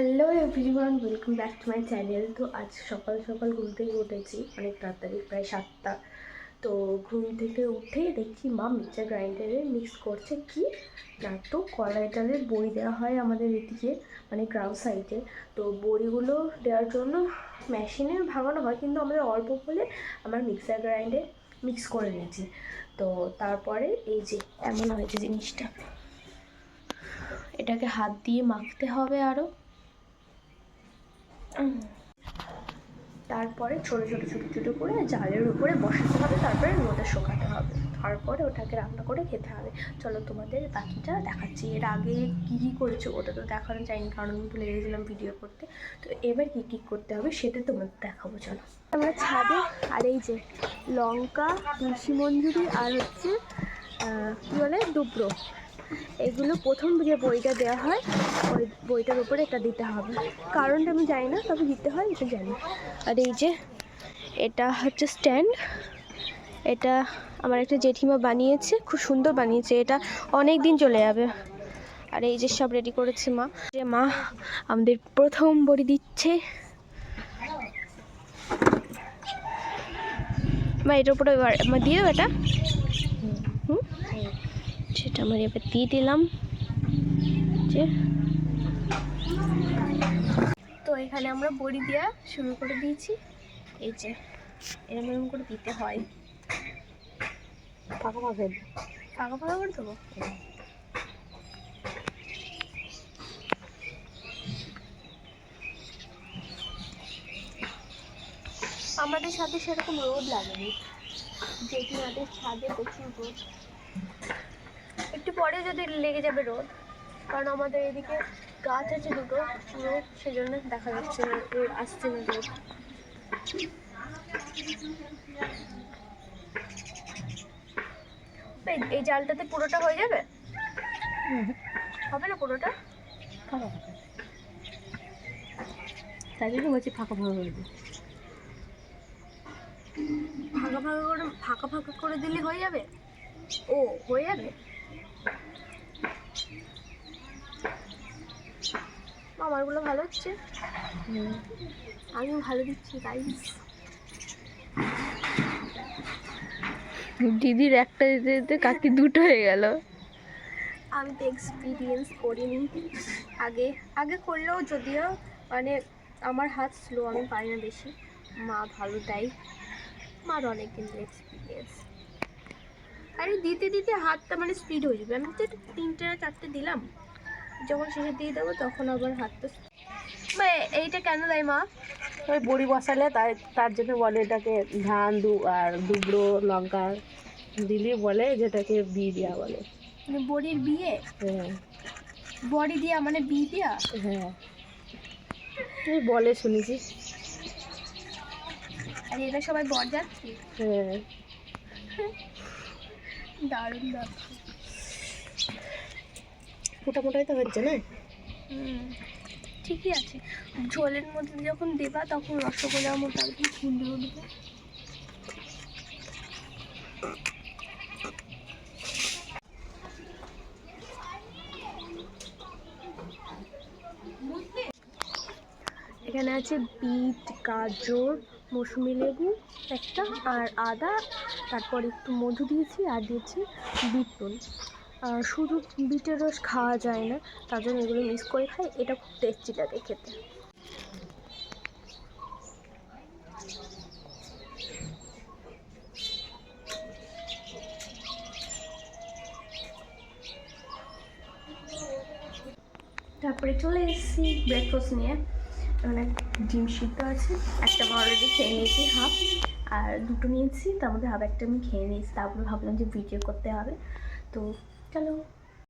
Hello everyone, welcome back to my channel. তো আজ সকাল সকাল ঘুম থেকে উঠেছি অনেক তাড়াতাড়ি, প্রায় 7টা। তো ঘুম থেকে উঠে দেখছি মা মিক্সচার গ্রাইন্ডারে মিক্স করছে কি না, তো কলাই ডালের বড়ি দেওয়া হয় আমাদের এদিকে, মানে গ্রাম সাইডে। তো বড়িগুলো দেওয়ার জন্য মেশিনে ভাঙানো হয়, কিন্তু আমাদের অল্প বলে আমার মিক্সার গ্রাইন্ডে মিক্স করে নিয়েছি। তো তারপরে এই যে এমন হয়েছে জিনিসটা, এটাকে হাত দিয়ে মাখতে হবে আরও। তারপরে ছোটো ছোটো ছোটো ছোটো করে জালের উপরে বসাতে হবে, তারপরে রোদে শুকাতে হবে, তারপরে ওটাকে রান্না করে খেতে হবে। চলো তোমাদের বাকিটা দেখাচ্ছি। এর আগে কী কী করেছো ওটা তো দেখানো যায়নি, কারণ আমি ভুলে গেছিলাম ভিডিও করতে। তো এবার কী কী করতে হবে সেটা তোমাদের দেখাবো। চলো আমরা ছাদে, আর এই যে লঙ্কা, তুলসী মঞ্জুরি আর হচ্ছে কী বলে দুব্রো, এগুলো প্রথম যে বইটা দেওয়া হয় ওই বইটার উপরে এটা দিতে হবে। কারণটা আমি জানি না, তবে দিতে হয় এটা জানি। আর এই যে এটা হচ্ছে স্ট্যান্ড, এটা আমার একটা জেঠিমা বানিয়েছে, খুব সুন্দর বানিয়েছে, এটা অনেক দিন চলে যাবে। আর এই যে সব রেডি করেছে মা, যে মা আমাদের প্রথম বড়ি দিচ্ছে। মা এটার উপরে দিয়ে দেবো এটা, সেটা আমার এবার দিয়ে দিলাম। যে তো এখানে আমরা বড়ি দেওয়া শুরু করে দিয়েছি। এই যে এরকম এরকম করে দিতে হয়, ফাঁকা ফাঁকা ফাঁকা ফাঁকা করে দেবো। আমাদের সাথে সেরকম রোদ লাগেনি, জেঠিমাদের ছাদে প্রচুর রোদ, একটু পরে যদি লেগে যাবে রোদ, কারণ আমাদের এদিকে গাছ আছে দুটো পুরো, সেজন্য দেখা যাচ্ছে না, আসছে না রোদ। এই জালটাতে পুরোটা হয়ে যাবে? হবে না পুরোটা, তাই জন্য বলছি ফাঁকা ফাঁকা করে দিই। ফাঁকা ফাঁকা করে দিলে হয়ে যাবে। ও হয়ে যাবে, আমারগুলো ভালো হচ্ছে, আমিও ভালো দিচ্ছি গাইস। দিদির একটা দিতে দিতে কাকি দুটো হয়ে গেল। আমি তো এক্সপিরিয়েন্স করিনি, আগে আগে করলেও, যদিও মানে আমার হাত স্লো, আমি পারি না বেশি, মা ভালো দেয়, মার অনেক কিন্তু এক্সপিরিয়েন্স। আরে দিতে দিতে হাতটা মানে স্পিড হয়ে যাবে। আমি তো 3টে 4টে দিলাম, যখন শেষে দিয়ে দেবো তখন আবার হাতটা। মা এইটা কেন দেয় মা? ওই বড়ি বসালে তার জন্য বলে এটাকে ধান আর দুব্রো লঙ্কা দিলে বলে যেটাকে বিয়ে দেওয়া বলে। মানে বড়ির বিয়ে? হ্যাঁ, বড়ি দিয়া মানে বিয়ে দেওয়া। হ্যাঁ তুই বলে শুনেছি। আর এরা সবাই বর যাচ্ছে। হ্যাঁ, দারুণ ব্যাপার। মোটামোটাই তো হচ্ছে না। ঠিকই আছে, ঝোলের মধ্যে যখন দেবা তখন রসগোল্লার মতো একদম ফুলে উঠবে। এখানে আছে বিট, গাজর, মৌসুমি লেবু একটা, আর আদা, তারপর একটু মধু দিয়েছি, আর দিয়েছি বিট নুন। শুধু বিটের রস খাওয়া যায় না, তার জন্য এগুলো মিক্স করে খাই, এটা খুব টেস্টি লাগে খেতে। তারপরে চলে এসেছি ব্রেকফাস্ট নিয়ে। মানে ডিম সিদ্ধ আছে, একটা আমি অলরেডি খেয়ে নিয়েছি হাফ, আর দুটো নিয়েছি, তার মধ্যে হাফ একটা আমি খেয়ে নিয়েছি। তারপরে ভাবলাম যে ভিডিও করতে হবে, তো চলো।